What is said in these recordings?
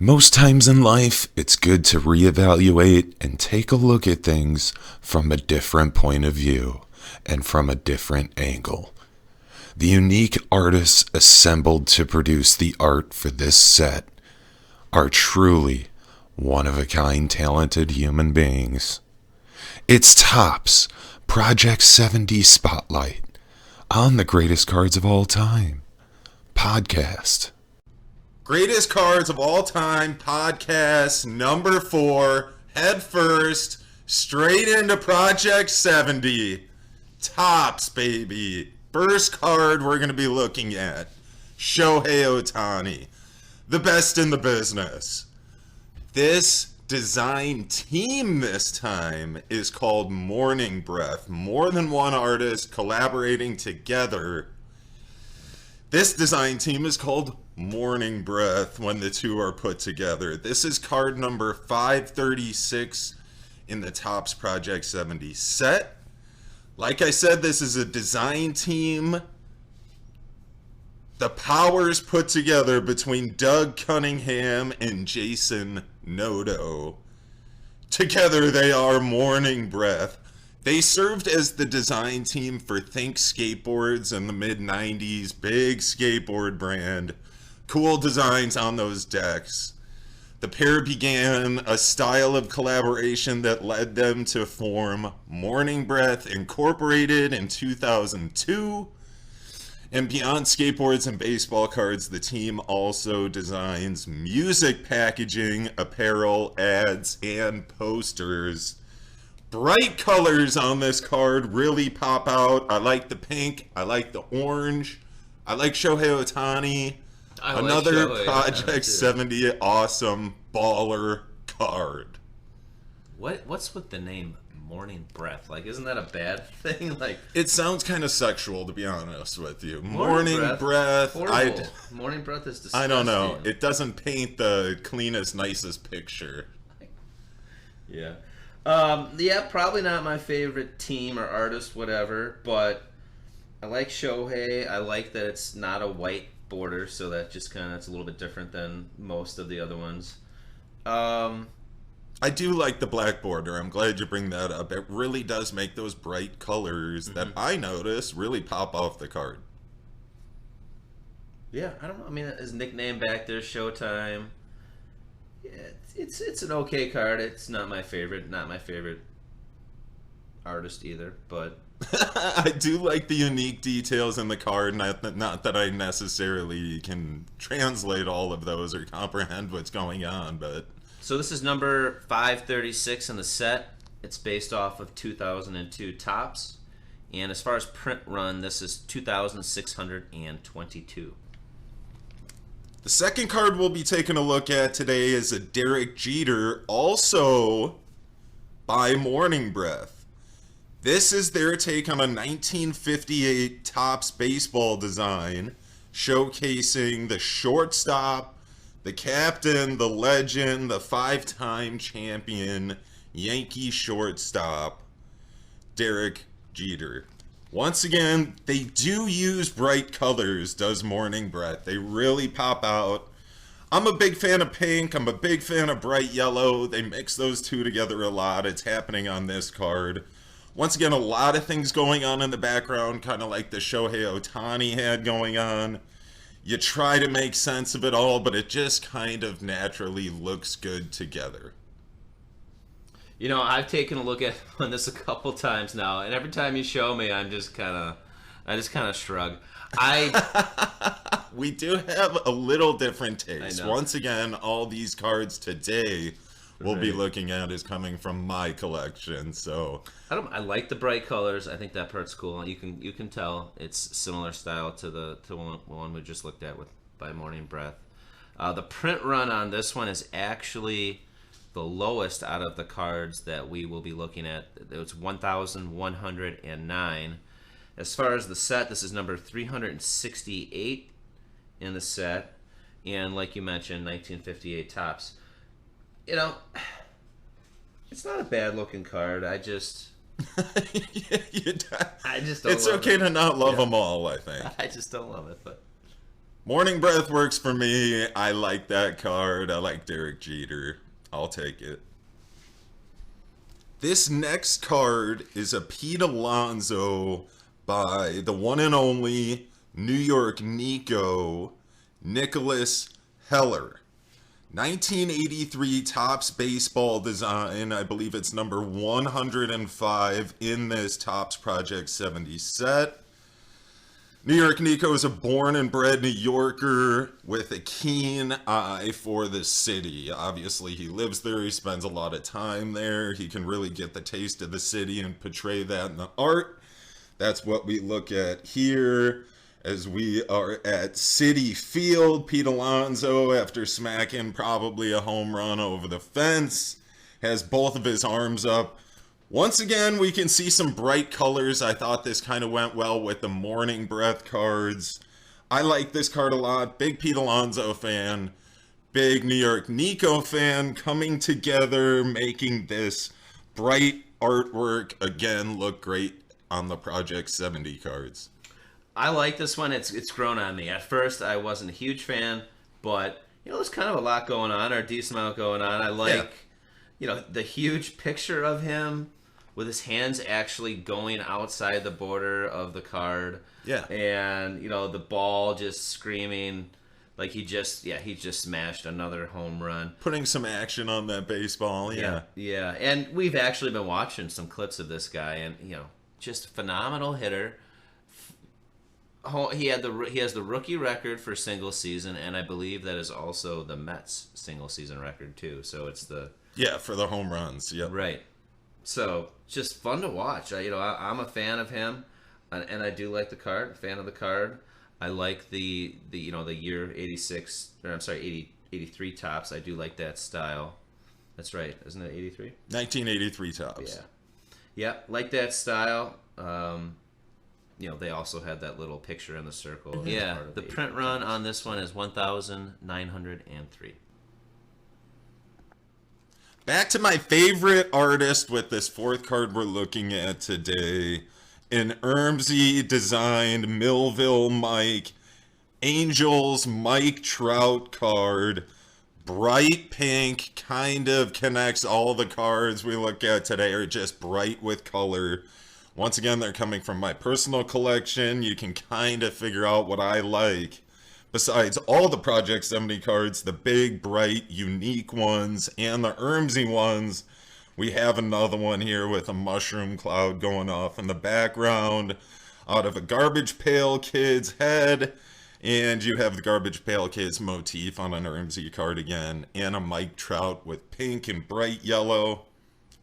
Most times in life, it's good to reevaluate and take a look at things from a different point of view and from a different angle. The unique artists assembled to produce the art for this set are truly one-of-a-kind talented human beings. It's Topps Project 70 Spotlight on the greatest cards of all time podcast. Greatest Cards of All Time podcast number 4, head first, straight into Project 70. Topps, baby. First card we're going to be looking at, Shohei Ohtani, the best in the business. This design team this time is called Morning Breath. More than one artist collaborating together. This design team is called Morning Breath when the two are put together. This is card number 536 in the Topps Project 70 set. Like I said, this is a design team. The powers put together between Doug Cunningham and Jason Noto. Together they are Morning Breath. They served as the design team for Think Skateboards in the mid-90s. Big skateboard brand. Cool designs on those decks. The pair began a style of collaboration that led them to form Morning Breath Incorporated in 2002. And beyond skateboards and baseball cards, the team also designs music packaging, apparel, ads, and posters. Bright colors on this card really pop out. I like the pink. I like the orange. I like Shohei Ohtani. Another Project 70 awesome baller card. What's with the name Morning Breath? Like, isn't that a bad thing? Like, it sounds kind of sexual, to be honest with you. Morning Breath. Morning Breath is disgusting. I don't know. It doesn't paint the cleanest, nicest picture. Yeah. Probably not my favorite team or artist, whatever, but I like Shohei. I like that it's not a white border, so that just it's a little bit different than most of the other ones. I do like the black border. I'm glad you bring that up. It really does make those bright colors that I notice really pop off the card. Yeah, I don't know. I mean, his nickname back there, Showtime. Yeah, it's an okay card. It's not my favorite. Not my favorite artist either, but I do like the unique details in the card. Not that I necessarily can translate all of those or comprehend what's going on, but so this is number 536 in the set. It's based off of 2002 Topps, and as far as print run, this is 2,622. The second card we'll be taking a look at today is a Derek Jeter, also by Morning Breath. This is their take on a 1958 Topps baseball design, showcasing the shortstop, the captain, the legend, the 5-time champion, Yankee shortstop, Derek Jeter. Once again, they do use bright colors, does Morning Breath. They really pop out. I'm a big fan of pink. I'm a big fan of bright yellow. They mix those two together a lot. It's happening on this card. Once again, a lot of things going on in the background, kind of like the Shohei Ohtani had going on. You try to make sense of it all, but it just kind of naturally looks good together. You know, I've taken a look at this a couple times now, and every time you show me, I just kind of shrug. We do have a little different taste. Once again, all these cards today we'll be looking at is coming from my collection. So I like the bright colors. I think that part's cool. You can tell it's similar style to the one we just looked at by Morning Breath. The print run on this one is actually the lowest out of the cards that we will be looking at. It was 1,109. As far as the set, this is number 368 in the set, and like you mentioned, 1958 Topps. You know, it's not a bad looking card. I just I just don't. It's okay to not love them all, I think. I just don't love it, but Morning Breath works for me. I like that card. I like Derek Jeter. I'll take it. This next card is a Pete Alonso by the one and only New York Nico, Nicholas Heller. 1983 Topps baseball design. I believe it's number 105 in this Topps Project 70 set. New York Nico is a born and bred New Yorker with a keen eye for the city. Obviously, he lives there. He spends a lot of time there. He can really get the taste of the city and portray that in the art. That's what we look at here as we are at Citi Field. Pete Alonso, after smacking probably a home run over the fence, has both of his arms up. Once again, we can see some bright colors. I thought this kind of went well with the Morning Breath cards. I like this card a lot. Big Pete Alonso fan. Big New York Nico fan, coming together, making this bright artwork again look great on the Project 70 cards. I like this one. It's grown on me. At first, I wasn't a huge fan, but there's kind of a lot going on, or a decent amount going on. I like, the huge picture of him with his hands actually going outside the border of the card. Yeah. And, the ball just screaming like he just smashed another home run. Putting some action on that baseball, yeah. Yeah. And we've actually been watching some clips of this guy, and, just a phenomenal hitter. He has the rookie record for single season, and I believe that is also the Mets single season record, too. So it's for the home runs, yeah. Right. So, just fun to watch. I'm a fan of him, and I do like the card. A fan of the card. I like the year 83 Topps. I do like that style. That's right, isn't it 83? 1983 Topps. Yeah. Yeah, like that style. They also had that little picture in the circle. Mm-hmm. Yeah, the print run Topps on this one is 1,903. Back to my favorite artist with this fourth card we're looking at today. An Ermsey designed Millville Mike Angels Mike Trout card. Bright pink, kind of connects all the cards we look at today are just bright with color. Once again, they're coming from my personal collection. You can kind of figure out what I like. Besides all the Project 70 cards, the big, bright, unique ones, and the Ermsey ones, we have another one here with a mushroom cloud going off in the background out of a Garbage Pail Kid's head. And you have the Garbage Pail Kids motif on an Ermsey card again, and a Mike Trout with pink and bright yellow.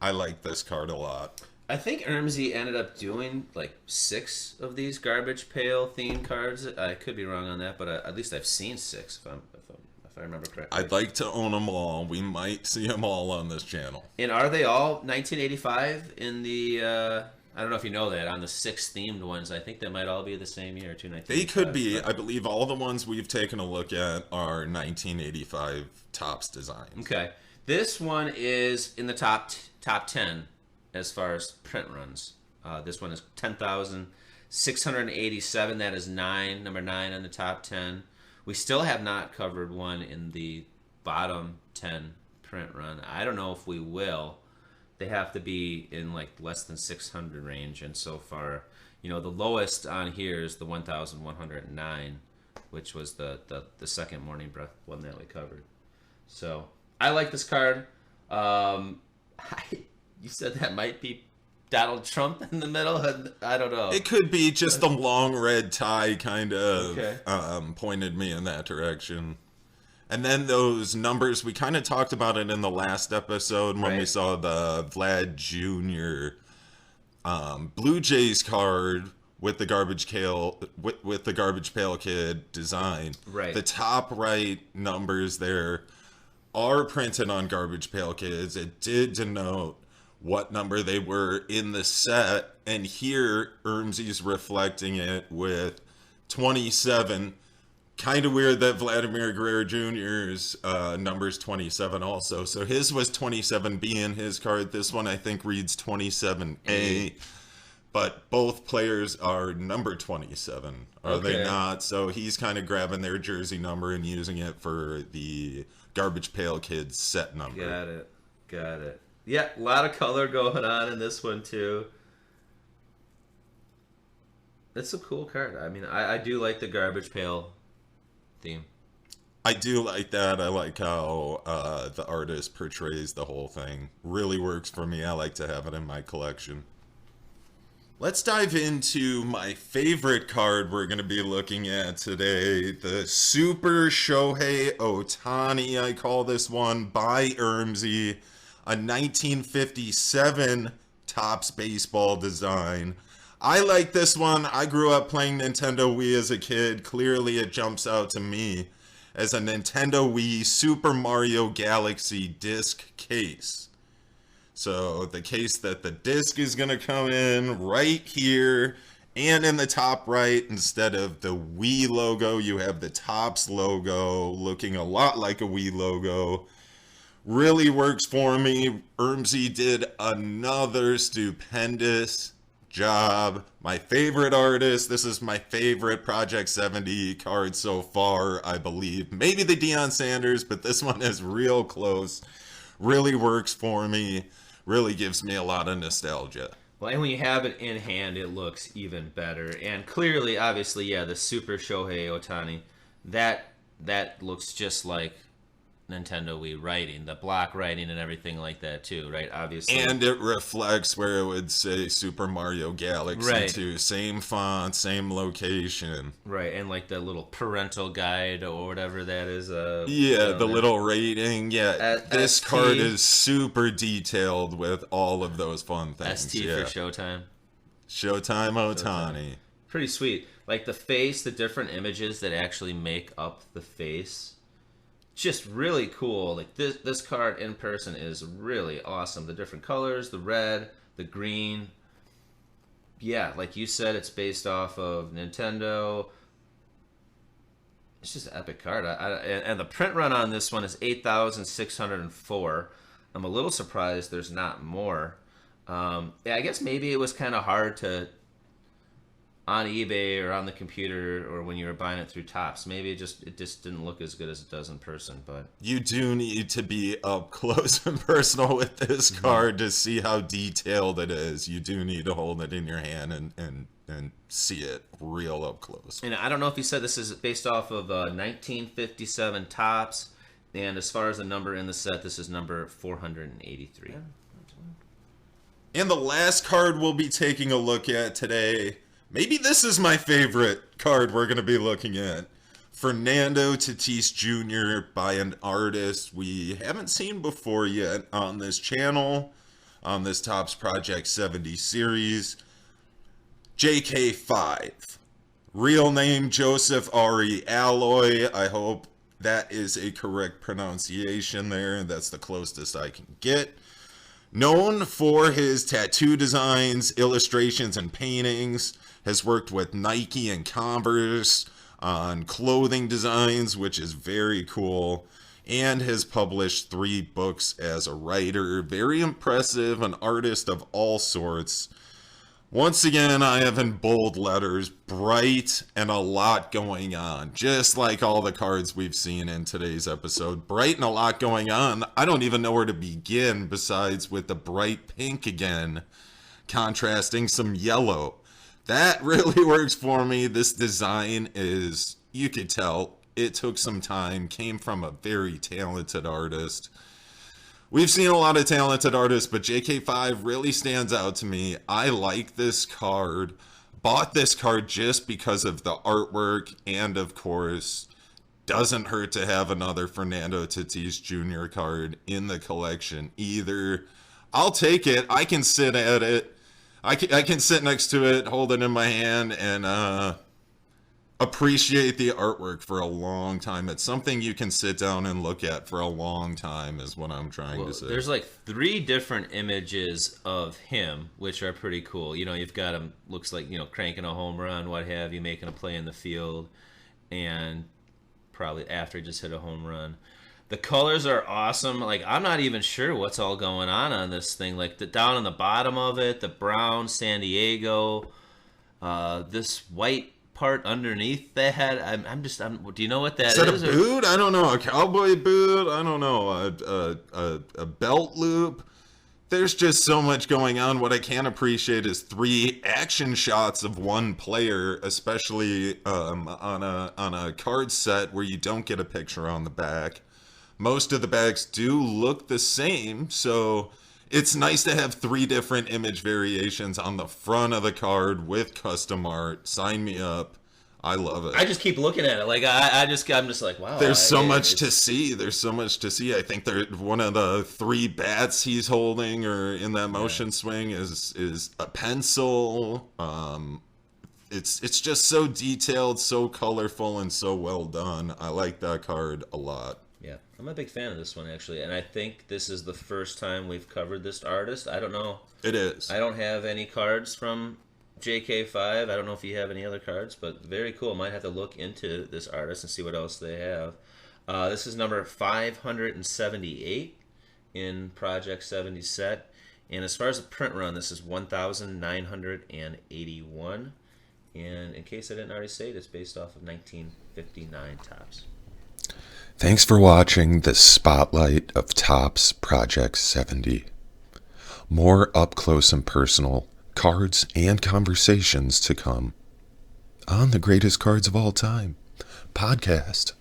I like this card a lot. I think Ermsey ended up doing like 6 of these Garbage Pail themed cards. I could be wrong on that, but at least I've seen 6 if I remember correctly. I'd like to own them all. We might see them all on this channel. And are they all 1985 in the? I don't know if you know that on the 6 themed ones. I think they might all be the same year, 1985. They could be. I believe all the ones we've taken a look at are 1985 Topps designs. Okay, this one is in the top 10. As far as print runs, this one is 10,687. That is number 9 on the top 10. We still have not covered one in the bottom 10 print run. I don't know if we will. They have to be in like less than 600 range, and so far, the lowest on here is the 1,109, which was the second Morning Breath one that we covered. So I like this card. You said that might be Donald Trump in the middle? I don't know. It could be just the long red tie kind of pointed me in that direction. And then those numbers, we kind of talked about it in the last episode when we saw the Vlad Jr. Blue Jays card with the Garbage Pail Kid design. Right. The top right numbers there are printed on Garbage Pail Kids. It did denote what number they were in the set, and here Ermsey's reflecting it with 27. Kind of weird that Vladimir Guerrero Jr.'s number's 27 also. So his was 27B in his card. This one I think reads 27A. but both players are number 27, are they not? So he's kind of grabbing their jersey number and using it for the Garbage Pail Kids set number. Got it. Yeah, a lot of color going on in this one, too. It's a cool card. I mean, I do like the Garbage Pail theme. I do like that. I like how the artist portrays the whole thing. Really works for me. I like to have it in my collection. Let's dive into my favorite card we're going to be looking at today. The Super Shohei Ohtani, I call this one, by Ermsey. A 1957 Topps baseball design. I like this one. I grew up playing Nintendo Wii as a kid. Clearly it jumps out to me as a Nintendo Wii Super Mario Galaxy disc case. So the case that the disc is going to come in right here, and in the top right, instead of the Wii logo, you have the Topps logo looking a lot like a Wii logo. Really works for me. Ermsey did another stupendous job. My favorite artist. This is my favorite Project 70 card so far, I believe. Maybe the Deion Sanders, but this one is real close. Really works for me. Really gives me a lot of nostalgia. Well, and when you have it in hand, it looks even better. And clearly, obviously, yeah, the Super Shohei Ohtani, that looks just like Nintendo Wii writing, the block writing and everything like that too, right? Obviously. And it reflects where it would say Super Mario Galaxy right. too. Same font, same location. Right, and like the little parental guide or whatever that is. Yeah, the little rating. Yeah, this card is super detailed with all of those fun things. ST for Showtime. Showtime Ohtani. Pretty sweet. Like the face, the different images that actually make up the face. Just really cool. Like this card in person is really awesome. The different colors, the red, the green. Yeah, like you said, it's based off of Nintendo. It's just an epic card. And the print run on this one is 8,604. I'm a little surprised there's not more. Yeah, I guess maybe it was kind of hard to on eBay or on the computer or when you were buying it through Topps. Maybe it just didn't look as good as it does in person. But you do need to be up close and personal with this card to see how detailed it is. You do need to hold it in your hand and see it real up close. And I don't know if you said this is based off of 1957 Topps, and as far as the number in the set, this is number 483. And the last card we'll be taking a look at today. Maybe this is my favorite card we're going to be looking at. Fernando Tatis Jr. by an artist we haven't seen before yet on this channel, on this Topps Project 70 series. JK5. Real name Joseph Ari Alloy. I hope that is a correct pronunciation there. That's the closest I can get. Known for his tattoo designs, illustrations, and paintings, has worked with Nike and Converse on clothing designs, which is very cool, and has published 3 books as a writer. Very impressive, an artist of all sorts. Once again, I have in bold letters, bright and a lot going on. Just like all the cards we've seen in today's episode. Bright and a lot going on. I don't even know where to begin besides with the bright pink again, contrasting some yellow. That really works for me. This design is, you could tell, it took some time, came from a very talented artist. We've seen a lot of talented artists, but JK5 really stands out to me. I like this card. Bought this card just because of the artwork, and of course, doesn't hurt to have another Fernando Tatis Jr. card in the collection either. I'll take it. I can sit at it. I can sit next to it, hold it in my hand, and appreciate the artwork for a long time. It's something you can sit down and look at for a long time is what I'm trying to say. There's like 3 different images of him, which are pretty cool. You know, you've got him, looks like, you know, cranking a home run, what have you, making a play in the field, and probably after he just hit a home run. The colors are awesome. Like, I'm not even sure what's all going on this thing. Like, down on the bottom of it, the brown San Diego, this white part underneath that. Do you know what that is? Is that a boot? I don't know. A cowboy boot? I don't know. A belt loop? There's just so much going on. What I can appreciate is 3 action shots of one player, especially on a card set where you don't get a picture on the back. Most of the bags do look the same, so it's nice to have 3 different image variations on the front of the card with custom art. Sign me up. I love it. I just keep looking at it. Like, I'm just like, wow. There's so much to see. I think one of the 3 bats he's holding or in that motion swing is a pencil. It's just so detailed, so colorful, and so well done. I like that card a lot. Yeah, I'm a big fan of this one, actually, and I think this is the first time we've covered this artist. I don't know. It is. I don't have any cards from JK5. I don't know if you have any other cards, but very cool. Might have to look into this artist and see what else they have. This is number 578 in Project 70 set, and as far as the print run, this is 1,981. And in case I didn't already say it, it's based off of 1959 Topps. Thanks for watching the Spotlight of Topps Project 70. More up close and personal cards and conversations to come on the Greatest Cards of All Time podcast.